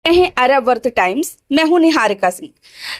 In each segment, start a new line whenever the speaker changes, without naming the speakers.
हैं अरब वर्त टाइम्स। मैं हूं निहारिका सिंह।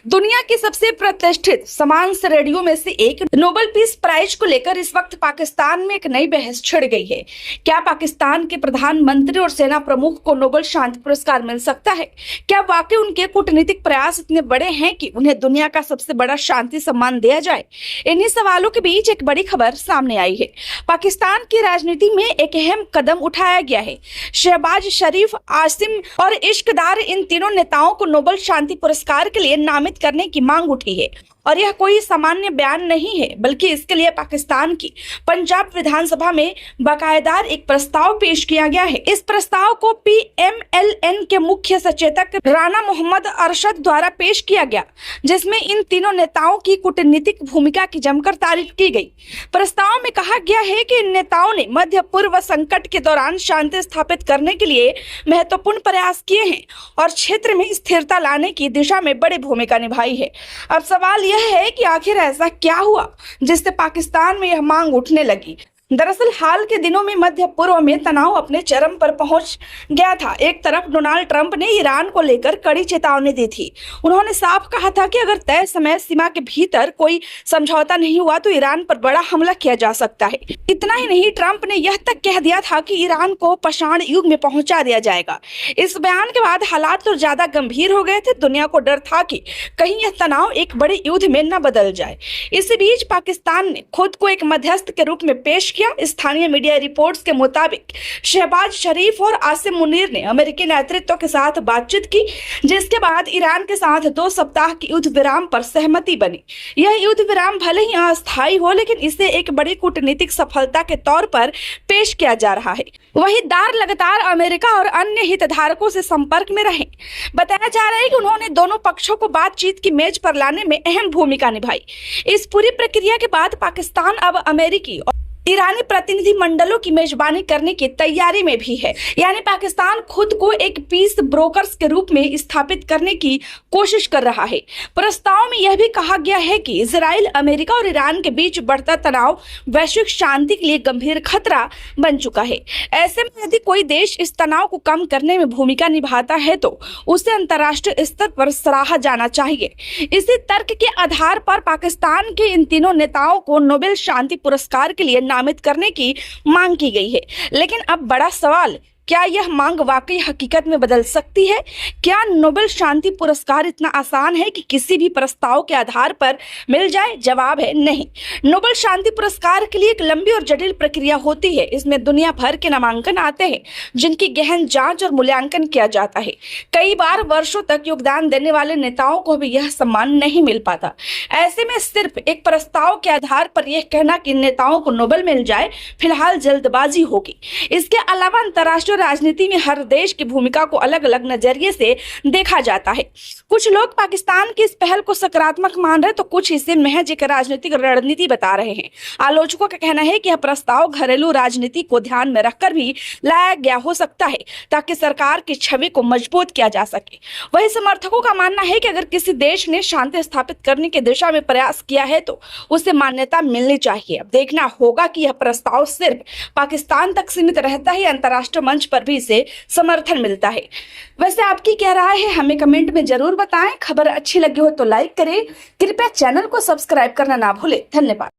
दुनिया की सबसे प्रतिष्ठित समांस रेडियो में से एक नोबेल पीस प्राइज को लेकर इस वक्त पाकिस्तान में एक नई बहस छिड़ गई है। क्या पाकिस्तान के प्रधानमंत्री और सेना प्रमुख को नोबेल शांति पुरस्कार मिल सकता है? क्या वाकई उनके कूटनीतिक प्रयास इतने बड़े हैं कि उन्हें दुनिया का सबसे बड़ा शांति सम्मान दिया जाए? इन्हीं सवालों के बीच एक बड़ी खबर सामने आई है। पाकिस्तान की राजनीति में एक अहम कदम उठाया गया है। शहबाज शरीफ, आसिम और इश्कदार इन तीनों नेताओं को नोबेल शांति पुरस्कार के लिए नामित करने की मांग उठी है। और यह कोई सामान्य बयान नहीं है, बल्कि इसके लिए पाकिस्तान की पंजाब विधानसभा में बाकायदार एक प्रस्ताव पेश किया गया है। इस प्रस्ताव को PMLN के मुख्य सचेतक राणा मोहम्मद अरशद द्वारा पेश किया गया, जिसमें इन तीनों नेताओं की कूटनीतिक भूमिका की जमकर तारीफ की गई। प्रस्ताव में कहा गया है कि इन नेताओं ने मध्य पूर्व संकट के दौरान शांति स्थापित करने के लिए महत्वपूर्ण प्रयास किए हैं और क्षेत्र में स्थिरता लाने की दिशा में बड़ी भूमिका निभाई है। अब सवाल यह है कि आखिर ऐसा क्या हुआ जिससे पाकिस्तान में यह मांग उठने लगी। दरअसल हाल के दिनों में मध्य पूर्व में तनाव अपने चरम पर पहुंच गया था। एक तरफ डोनाल्ड ट्रंप ने ईरान को लेकर कड़ी चेतावनी दी थी। उन्होंने साफ कहा था कि अगर तय समय सीमा के भीतर कोई समझौता नहीं हुआ तो ईरान पर बड़ा हमला किया जा सकता है। इतना ही नहीं, ट्रंप ने यह तक कह दिया था कि ईरान को पाषाण युग में पहुंचा दिया जाएगा। इस बयान के बाद हालात तो ज्यादा गंभीर हो गए थे। दुनिया को डर था कि कहीं यह तनाव एक बड़े युद्ध में न बदल जाए। इसी बीच पाकिस्तान ने खुद को एक मध्यस्थ के रूप में पेश किया। स्थानीय मीडिया रिपोर्ट्स के मुताबिक शहबाज शरीफ और आसिम मुनीर ने अमेरिकी नेतृत्व के साथ बातचीत की, जिसके बाद ईरान के साथ 2 सप्ताह की युद्ध विराम पर सहमति बनी। यह युद्ध विराम भले ही अस्थायी हो, लेकिन इसे एक बड़ी कूटनीतिक सफलता के तौर पर पेश किया जा रहा है। वहीं दार लगातार अमेरिका और अन्य हितधारकों से संपर्क में रहे। बताया जा रहा है कि उन्होंने दोनों पक्षों को बातचीत की मेज पर लाने में अहम भूमिका निभाई। इस पूरी प्रक्रिया के बाद पाकिस्तान अब अमेरिकी और ईरानी प्रतिनिधि मंडलों की मेजबानी करने की तैयारी में भी है। यानी पाकिस्तान खुद को एक पीस ब्रोकर्स के रूप में स्थापित करने की कोशिश कर रहा है। प्रस्ताव में यह भी कहा गया है कि इजराइल, अमेरिका और ईरान के बीच बढ़ता तनाव वैश्विक शांति के लिए गंभीर खतरा बन चुका है। ऐसे में यदि कोई देश इस तनाव को कम करने में भूमिका निभाता है तो उसे अंतर्राष्ट्रीय स्तर पर सराहा जाना चाहिए। इसी तर्क के आधार पर पाकिस्तान के इन तीनों नेताओं को नोबेल शांति पुरस्कार के लिए नामित करने की मांग की गई है। लेकिन अब बड़ा सवाल, क्या यह मांग वाकई हकीकत में बदल सकती है? क्या नोबेल शांति पुरस्कार इतना आसान है कि किसी भी प्रस्ताव के आधार पर मिल जाए? जवाब है नहीं। नोबेल शांति पुरस्कार के लिए एक लंबी और जटिल प्रक्रिया होती है। इसमें दुनिया भर के नामांकन आते हैं, जिनकी गहन जांच और मूल्यांकन किया जाता है। कई बार वर्षों तक योगदान देने वाले नेताओं को भी यह सम्मान नहीं मिल पाता। ऐसे में सिर्फ एक प्रस्ताव के आधार पर यह कहना कि नेताओं को नोबेल मिल जाए, फिलहाल जल्दबाजी होगी। इसके अलावा अंतर्राष्ट्रीय राजनीति में हर देश की भूमिका को अलग अलग नजरिए से देखा जाता है। कुछ लोग पाकिस्तान की इस पहल को सकारात्मक मान रहे तो कुछ इसे महज एक राजनीतिक रणनीति बता रहे हैं। आलोचकों का कहना है कि यह प्रस्ताव घरेलू राजनीति को ध्यान में रखकर भी लाया गया हो सकता है, ताकि सरकार की छवि को मजबूत किया जा सके। वही समर्थकों का मानना है कि अगर किसी देश ने शांति स्थापित करने की दिशा में प्रयास किया है तो उसे मान्यता मिलनी चाहिए। अब देखना होगा कि यह प्रस्ताव सिर्फ पाकिस्तान तक सीमित रहता है या अंतर्राष्ट्रीय मंच पर भी इसे समर्थन मिलता है। वैसे आपकी क्या राय है, हमें कमेंट में जरूर बताएं। खबर अच्छी लगी हो तो लाइक करें। कृपया चैनल को सब्सक्राइब करना ना भूलें। धन्यवाद।